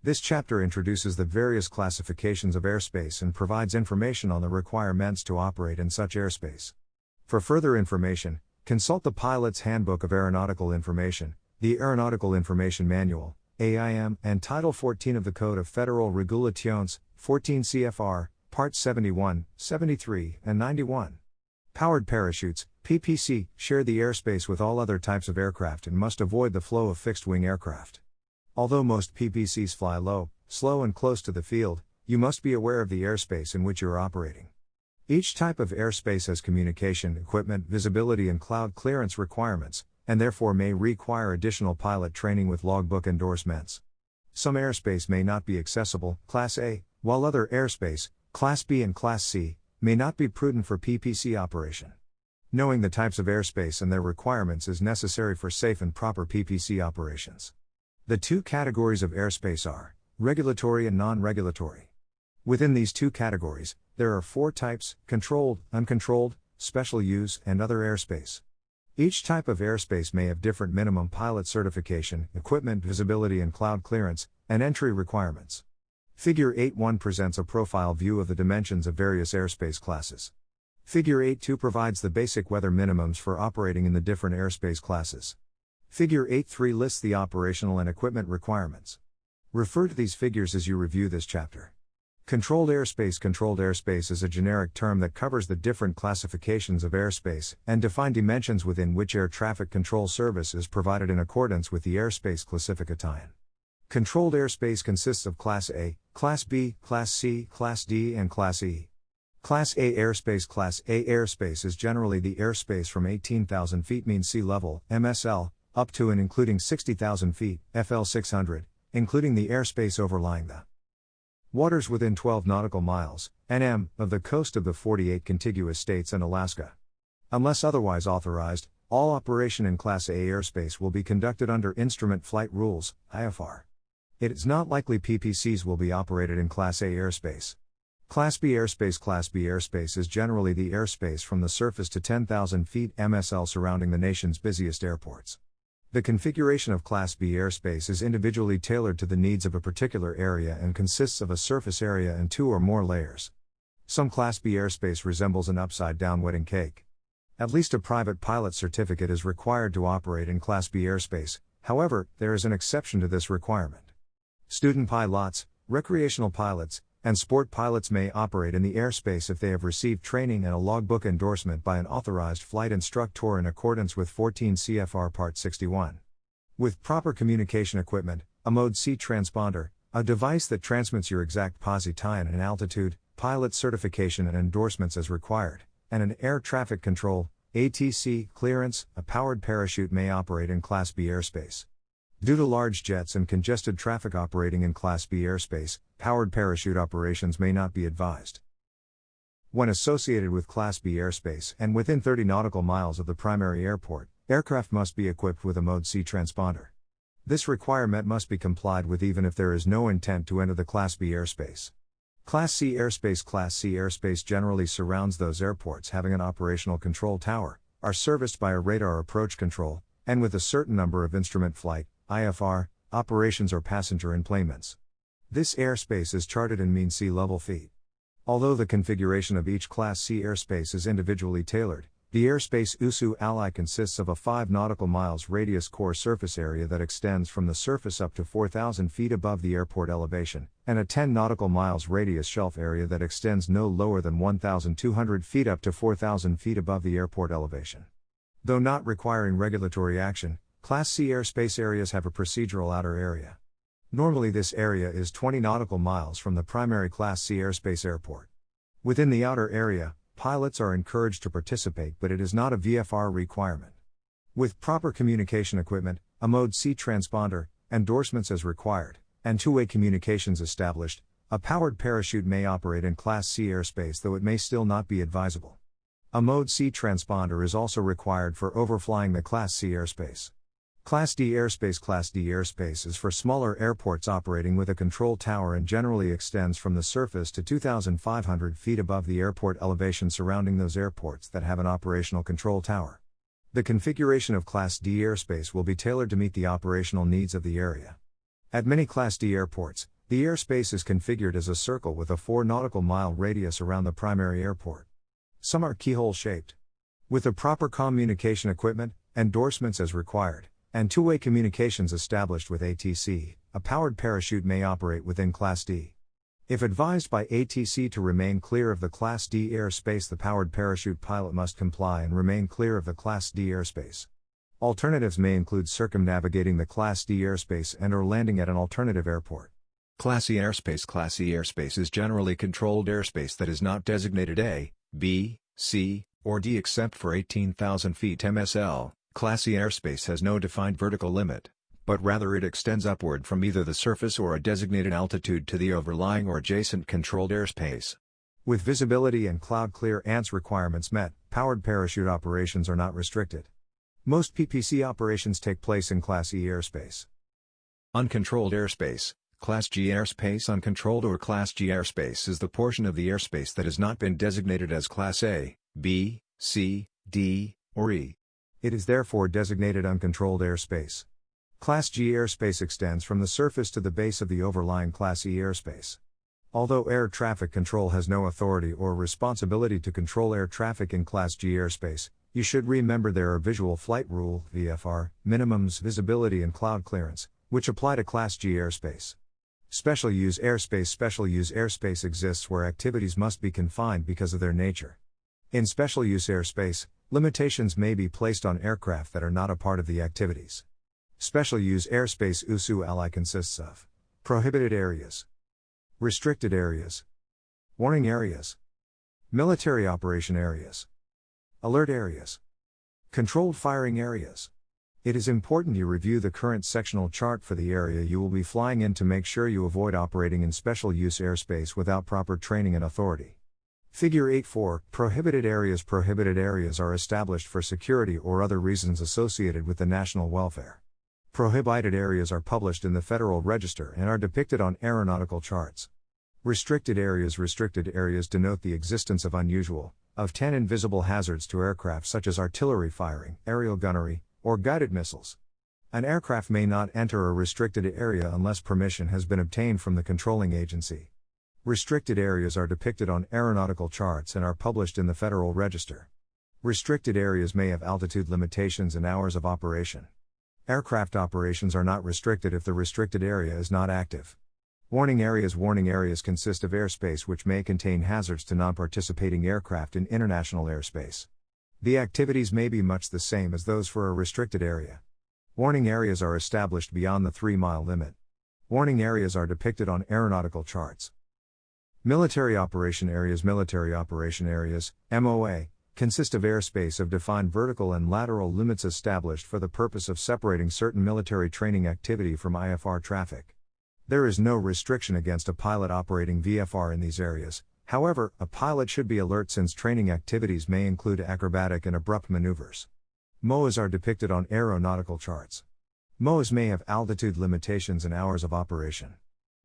This chapter introduces the various classifications of airspace and provides information on the requirements to operate in such airspace. For further information, consult the Pilot's Handbook of Aeronautical Information, the Aeronautical Information Manual, AIM, and Title 14 of the Code of Federal Regula tions, 14 CFR, Parts 71, 73, and 91. Powered parachutes, PPC, share the airspace with all other types of aircraft and must avoid the flow of fixed-wing aircraft. Although most PPCs fly low, slow and close to the field, you must be aware of the airspace in which you are operating. Each type of airspace has communication, equipment, visibility and cloud clearance requirements, and therefore may require additional pilot training with logbook endorsements. Some airspace may not be accessible, Class A, while other airspace, Class B and Class C, may not be prudent for PPC operation. Knowing the types of airspace and their requirements is necessary for safe and proper PPC operations. The two categories of airspace are regulatory and non-regulatory. Within these two categories, there are four types: controlled, uncontrolled, special use, and other airspace. Each type of airspace may have different minimum pilot certification, equipment, visibility and cloud clearance, and entry requirements. Figure 8.1 presents a profile view of the dimensions of various airspace classes. Figure 8.2 provides the basic weather minimums for operating in the different airspace classes. Figure 8.3 lists the operational and equipment requirements. Refer to these figures as you review this chapter. Controlled airspace. Controlled airspace is a generic term that covers the different classifications of airspace and define dimensions within which air traffic control service is provided in accordance with the airspace classification. Controlled airspace consists of Class A, Class B, Class C, Class D, and Class E. Class A airspace. Class A airspace is generally the airspace from 18,000 feet mean sea level, MSL, up to and including 60,000 feet, FL 600, including the airspace overlying the waters within 12 nautical miles, NM, of the coast of the 48 contiguous states and Alaska. Unless otherwise authorized, all operation in Class A airspace will be conducted under Instrument Flight Rules, IFR. It is not likely PPCs will be operated in Class A airspace. Class B airspace. Class B airspace is generally the airspace from the surface to 10,000 feet MSL surrounding the nation's busiest airports. The configuration of Class B airspace is individually tailored to the needs of a particular area and consists of a surface area and two or more layers. Some Class B airspace resembles an upside-down wedding cake. At least a private pilot certificate is required to operate in Class B airspace, however, there is an exception to this requirement. Student pilots, recreational pilots, and sport pilots may operate in the airspace if they have received training and a logbook endorsement by an authorized flight instructor in accordance with 14 CFR Part 61. With proper communication equipment, a Mode C transponder, a device that transmits your exact position and altitude, pilot certification and endorsements as required, and an air traffic control, ATC clearance, a powered parachute may operate in Class B airspace. Due to large jets and congested traffic operating in Class B airspace, powered parachute operations may not be advised. When associated with Class B airspace and within 30 nautical miles of the primary airport, aircraft must be equipped with a Mode C transponder. This requirement must be complied with even if there is no intent to enter the Class B airspace. Class C airspace. Class C airspace generally surrounds those airports having an operational control tower, are serviced by a radar approach control, and with a certain number of instrument flight, IFR, operations or passenger enplanements. This airspace is charted in mean sea level feet. Although the configuration of each Class C airspace is individually tailored, the airspace USU Ally consists of a 5 nautical miles radius core surface area that extends from the surface up to 4,000 feet above the airport elevation, and a 10 nautical miles radius shelf area that extends no lower than 1,200 feet up to 4,000 feet above the airport elevation. Though not requiring regulatory action, Class C airspace areas have a procedural outer area. Normally this area is 20 nautical miles from the primary Class C airspace airport. Within the outer area, pilots are encouraged to participate, but it is not a VFR requirement. With proper communication equipment, a Mode C transponder, endorsements as required, and two-way communications established, a powered parachute may operate in Class C airspace, though it may still not be advisable. A Mode C transponder is also required for overflying the Class C airspace. Class D airspace. Class D airspace is for smaller airports operating with a control tower and generally extends from the surface to 2,500 feet above the airport elevation surrounding those airports that have an operational control tower. The configuration of Class D airspace will be tailored to meet the operational needs of the area. At many Class D airports, the airspace is configured as a circle with a 4 nautical mile radius around the primary airport. Some are keyhole-shaped. With the proper communication equipment, endorsements as required, and two-way communications established with ATC, a powered parachute may operate within Class D. If advised by ATC to remain clear of the Class D airspace, the powered parachute pilot must comply and remain clear of the Class D airspace. Alternatives may include circumnavigating the Class D airspace and/or landing at an alternative airport. Class E airspace. Class E airspace is generally controlled airspace that is not designated A, B, C, or D except for 18,000 feet MSL. Class E airspace has no defined vertical limit, but rather it extends upward from either the surface or a designated altitude to the overlying or adjacent controlled airspace. With visibility and cloud clear ANS requirements met, powered parachute operations are not restricted. Most PPC operations take place in Class E airspace. Uncontrolled airspace. Class G airspace. Uncontrolled or Class G airspace is the portion of the airspace that has not been designated as Class A, B, C, D, or E. It is therefore designated uncontrolled airspace. Class G airspace extends from the surface to the base of the overlying Class E airspace. Although air traffic control has no authority or responsibility to control air traffic in Class G airspace, you should remember there are Visual Flight Rule (VFR) minimums, visibility and cloud clearance, which apply to Class G airspace. Special use airspace. Special use airspace exists where activities must be confined because of their nature. In special use airspace, limitations may be placed on aircraft that are not a part of the activities. Special use airspace USU ally consists of prohibited areas, restricted areas, warning areas, military operation areas, alert areas, controlled firing areas. It is important you review the current sectional chart for the area you will be flying in to make sure you avoid operating in special use airspace without proper training and authority. Figure 8.4 Prohibited areas. Prohibited areas are established for security or other reasons associated with the national welfare. Prohibited areas are published in the Federal Register and are depicted on aeronautical charts. Restricted areas. Restricted areas denote the existence of unusual, of 10 invisible hazards to aircraft such as artillery firing, aerial gunnery, or guided missiles. An aircraft may not enter a restricted area unless permission has been obtained from the controlling agency. Restricted areas are depicted on aeronautical charts and are published in the Federal Register. Restricted areas may have altitude limitations and hours of operation. Aircraft operations are not restricted if the restricted area is not active. Warning areas. Warning areas consist of airspace which may contain hazards to non-participating aircraft in international airspace. The activities may be much the same as those for a restricted area. Warning areas are established beyond the 3-mile limit. Warning areas are depicted on aeronautical charts. Military operation areas. Military operation areas, MOA, consist of airspace of defined vertical and lateral limits established for the purpose of separating certain military training activity from IFR traffic. There is no restriction against a pilot operating VFR in these areas. However, a pilot should be alert since training activities may include acrobatic and abrupt maneuvers. MOAs are depicted on aeronautical charts. MOAs may have altitude limitations and hours of operation.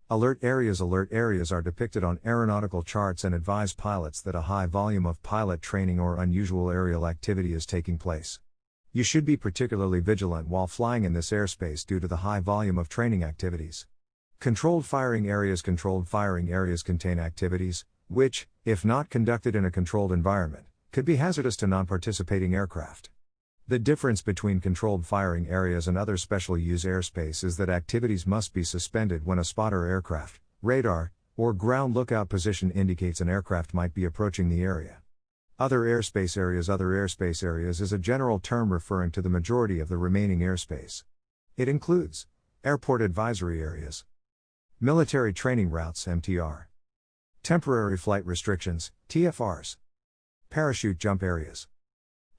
Alert areas. Alert areas are depicted on aeronautical charts and advise pilots that a high volume of pilot training or unusual aerial activity is taking place. You should be particularly vigilant while flying in this airspace due to the high volume of training activities. Controlled firing areas. Controlled firing areas contain activities which, if not conducted in a controlled environment, could be hazardous to non-participating aircraft. The difference between controlled firing areas and other special use airspace is that activities must be suspended when a spotter aircraft, radar, or ground lookout position indicates an aircraft might be approaching the area. Other airspace areas. Other airspace areas is a general term referring to the majority of the remaining airspace. It includes airport advisory areas, military training routes (MTR), temporary flight restrictions (TFRs), parachute jump areas,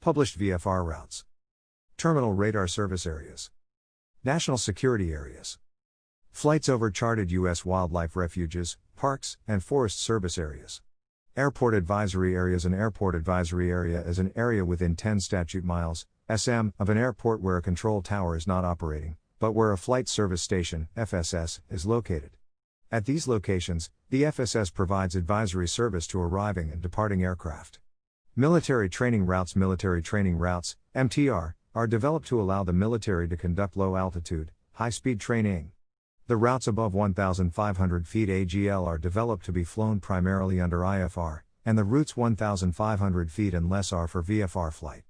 published VFR routes, terminal radar service areas, national security areas, flights over charted U.S. wildlife refuges, parks, and forest service areas. Airport advisory areas. An airport advisory area is an area within 10 statute miles (SM) of an airport where a control tower is not operating, but where a flight service station (FSS) is located. At these locations, the FSS provides advisory service to arriving and departing aircraft. Military training routes. Military training routes, MTR, are developed to allow the military to conduct low-altitude, high-speed training. The routes above 1,500 feet AGL are developed to be flown primarily under IFR, and the routes 1,500 feet and less are for VFR flight.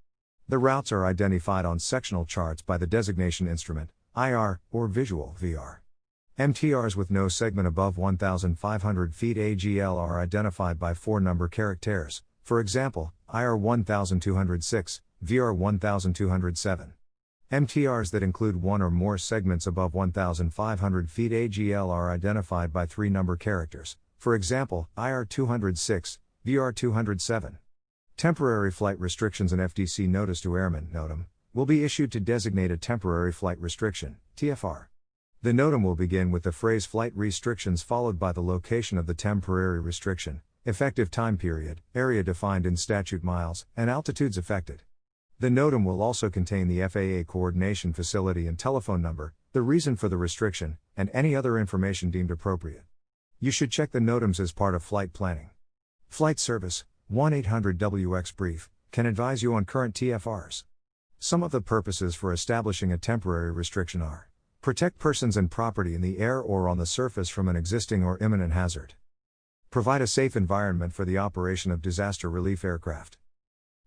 The routes are identified on sectional charts by the designation instrument, IR, or visual, VR. MTRs with no segment above 1,500 feet AGL are identified by 4 number characters, for example, IR 1206, VR 1207. MTRs that include one or more segments above 1,500 feet AGL are identified by 3 number characters, for example, IR 206, VR 207. Temporary flight restrictions and FDC Notice to Airmen (NOTAM) will be issued to designate a temporary flight restriction, TFR. The NOTAM will begin with the phrase flight restrictions followed by the location of the temporary restriction, effective time period, area defined in statute miles, and altitudes affected. The NOTAM will also contain the FAA coordination facility and telephone number, the reason for the restriction, and any other information deemed appropriate. You should check the NOTAMs as part of flight planning. Flight Service, 1-800-WX Brief, can advise you on current TFRs. Some of the purposes for establishing a temporary restriction are: protect persons and property in the air or on the surface from an existing or imminent hazard. Provide a safe environment for the operation of disaster relief aircraft.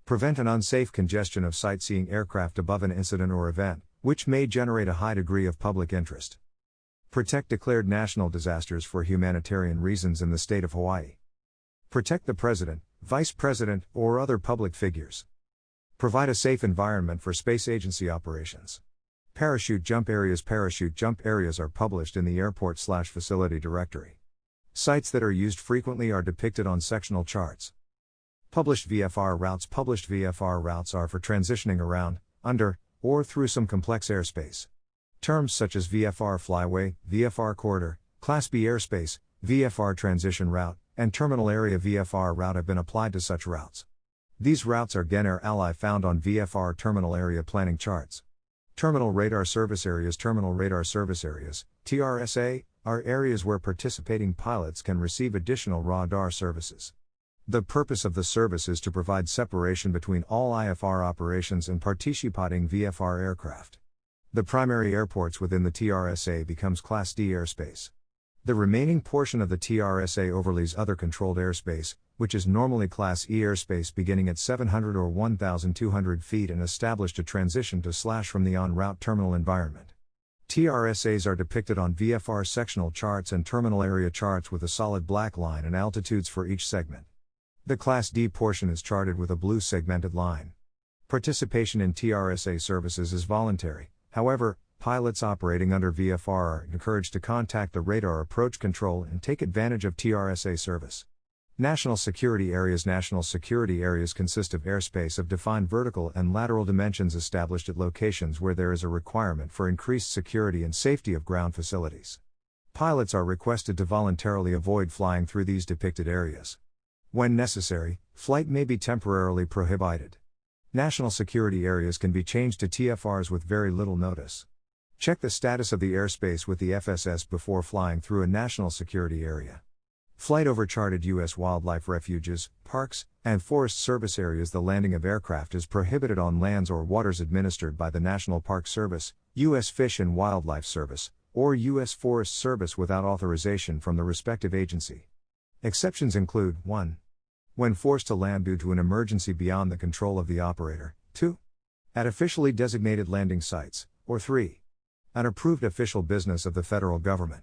Prevent an unsafe congestion of sightseeing aircraft above an incident or event, which may generate a high degree of public interest. Protect declared national disasters for humanitarian reasons in the state of Hawaii. Protect the President, Vice President, or other public figures. Provide a safe environment for space agency operations. Parachute jump areas. Parachute jump areas are published in the airport/facility directory. Sites that are used frequently are depicted on sectional charts. Published VFR routes. Published VFR routes are for transitioning around, under, or through some complex airspace. Terms such as VFR flyway, VFR corridor, Class B airspace, VFR transition route, and terminal area VFR route have been applied to such routes. These routes are Gen-Air Ally found on VFR terminal area planning charts. Terminal radar service areas. Terminal radar service areas, TRSA, are areas where participating pilots can receive additional radar services. The purpose of the service is to provide separation between all IFR operations and participating VFR aircraft. The primary airports within the TRSA becomes Class D airspace. The remaining portion of the TRSA overlays other controlled airspace, which is normally Class E airspace beginning at 700 or 1,200 feet and established to transition to / from the en route terminal environment. TRSAs are depicted on VFR sectional charts and terminal area charts with a solid black line and altitudes for each segment. The Class D portion is charted with a blue segmented line. Participation in TRSA services is voluntary, however, pilots operating under VFR are encouraged to contact the Radar Approach Control and take advantage of TRSA service. National Security Areas. National Security Areas consist of airspace of defined vertical and lateral dimensions established at locations where there is a requirement for increased security and safety of ground facilities. Pilots are requested to voluntarily avoid flying through these depicted areas. When necessary, flight may be temporarily prohibited. National Security Areas can be changed to TFRs with very little notice. Check the status of the airspace with the FSS before flying through a national security area. Flight over charted U.S. wildlife refuges, parks, and forest service areas. The landing of aircraft is prohibited on lands or waters administered by the National Park Service, U.S. Fish and Wildlife Service, or U.S. Forest Service without authorization from the respective agency. Exceptions include: 1. When forced to land due to an emergency beyond the control of the operator, 2. At officially designated landing sites, or 3. An approved official business of the federal government.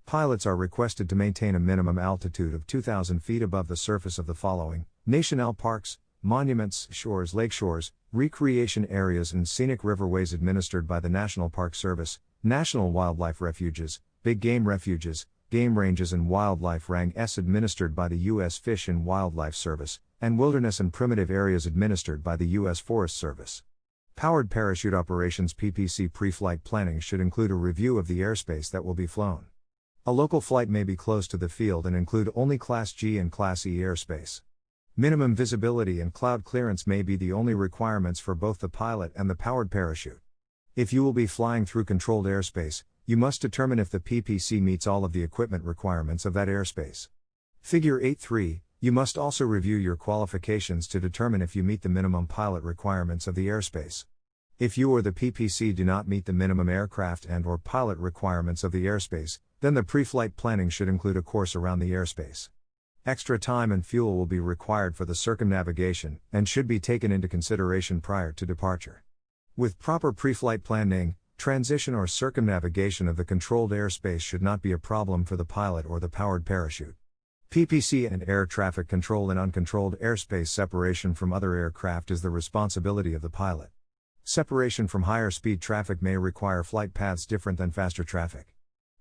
Pilots are requested to maintain a minimum altitude of 2,000 feet above the surface of the following: national parks, monuments, shores, lakeshores, recreation areas and scenic riverways administered by the National Park Service, national wildlife refuges, big game refuges, game ranges and wildlife ranges administered by the U.S. Fish and Wildlife Service, and wilderness and primitive areas administered by the U.S. Forest Service. Powered parachute operations. PPC pre-flight planning should include a review of the airspace that will be flown. A local flight may be close to the field and include only Class G and Class E airspace. Minimum visibility and cloud clearance may be the only requirements for both the pilot and the powered parachute. If you will be flying through controlled airspace, you must determine if the PPC meets all of the equipment requirements of that airspace. Figure 8.3, you must also review your qualifications to determine if you meet the minimum pilot requirements of the airspace. If you or the PPC do not meet the minimum aircraft and/or pilot requirements of the airspace, then the pre-flight planning should include a course around the airspace. Extra time and fuel will be required for the circumnavigation and should be taken into consideration prior to departure. With proper pre-flight planning, transition or circumnavigation of the controlled airspace should not be a problem for the pilot or the powered parachute. PPC and air traffic control in uncontrolled airspace separation from other aircraft is the responsibility of the pilot. Separation from higher speed traffic may require flight paths different than faster traffic.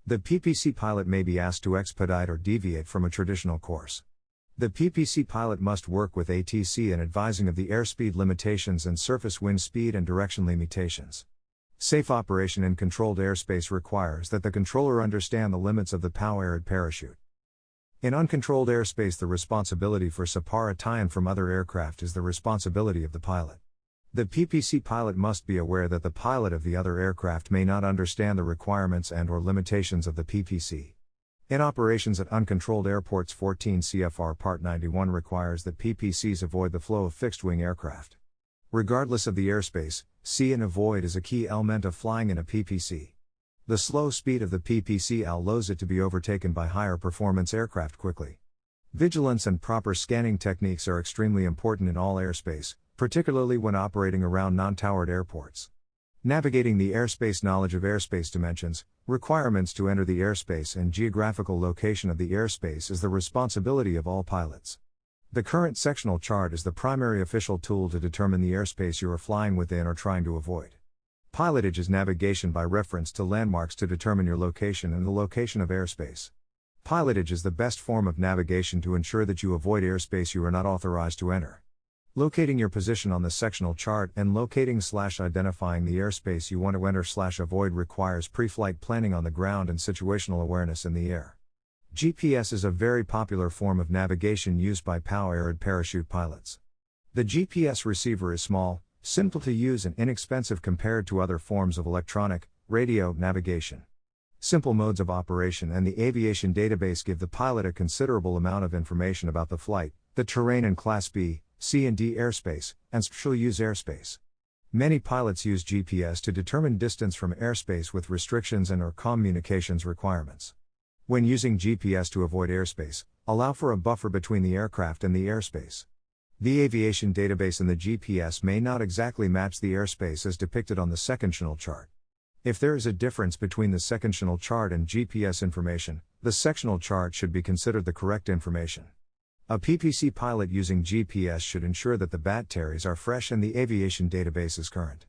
The PPC pilot may be asked to expedite or deviate from a traditional course. The PPC pilot must work with ATC in advising of the airspeed limitations and surface wind speed and direction limitations. Safe operation in controlled airspace requires that the controller understand the limits of the powered parachute. In uncontrolled airspace, the responsibility for separation from other aircraft is the responsibility of the pilot. The PPC pilot must be aware that the pilot of the other aircraft may not understand the requirements and/or limitations of the PPC. In operations at uncontrolled airports, 14 CFR Part 91 requires that PPCs avoid the flow of fixed-wing aircraft. Regardless of the airspace, see and avoid is a key element of flying in a PPC. The slow speed of the PPC allows it to be overtaken by higher performance aircraft quickly. Vigilance and proper scanning techniques are extremely important in all airspace, particularly when operating around non-towered airports. Navigating the airspace, knowledge of airspace dimensions, requirements to enter the airspace and geographical location of the airspace is the responsibility of all pilots. The current sectional chart is the primary official tool to determine the airspace you are flying within or trying to avoid. Pilotage is navigation by reference to landmarks to determine your location and the location of airspace. Pilotage is the best form of navigation to ensure that you avoid airspace you are not authorized to enter. Locating your position on the sectional chart and locating/identifying the airspace you want to enter/avoid requires pre-flight planning on the ground and situational awareness in the air. GPS is a very popular form of navigation used by powered parachute pilots. The GPS receiver is small, simple to use and inexpensive compared to other forms of electronic, radio navigation. Simple modes of operation and the aviation database give the pilot a considerable amount of information about the flight, the terrain in Class B, C and D airspace, and special use airspace. Many pilots use GPS to determine distance from airspace with restrictions and/or communications requirements. When using GPS to avoid airspace, allow for a buffer between the aircraft and the airspace. The aviation database in the GPS may not exactly match the airspace as depicted on the sectional chart. If there is a difference between the sectional chart and GPS information, the sectional chart should be considered the correct information. A PPC pilot using GPS should ensure that the batteries are fresh and the aviation database is current.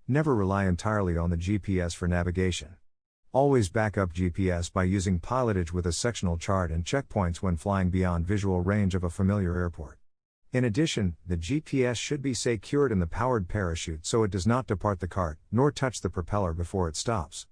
Never rely entirely on the GPS for navigation. Always back up GPS by using pilotage with a sectional chart and checkpoints when flying beyond visual range of a familiar airport. In addition, the GPS should be secured in the powered parachute so it does not depart the cart, nor touch the propeller before it stops.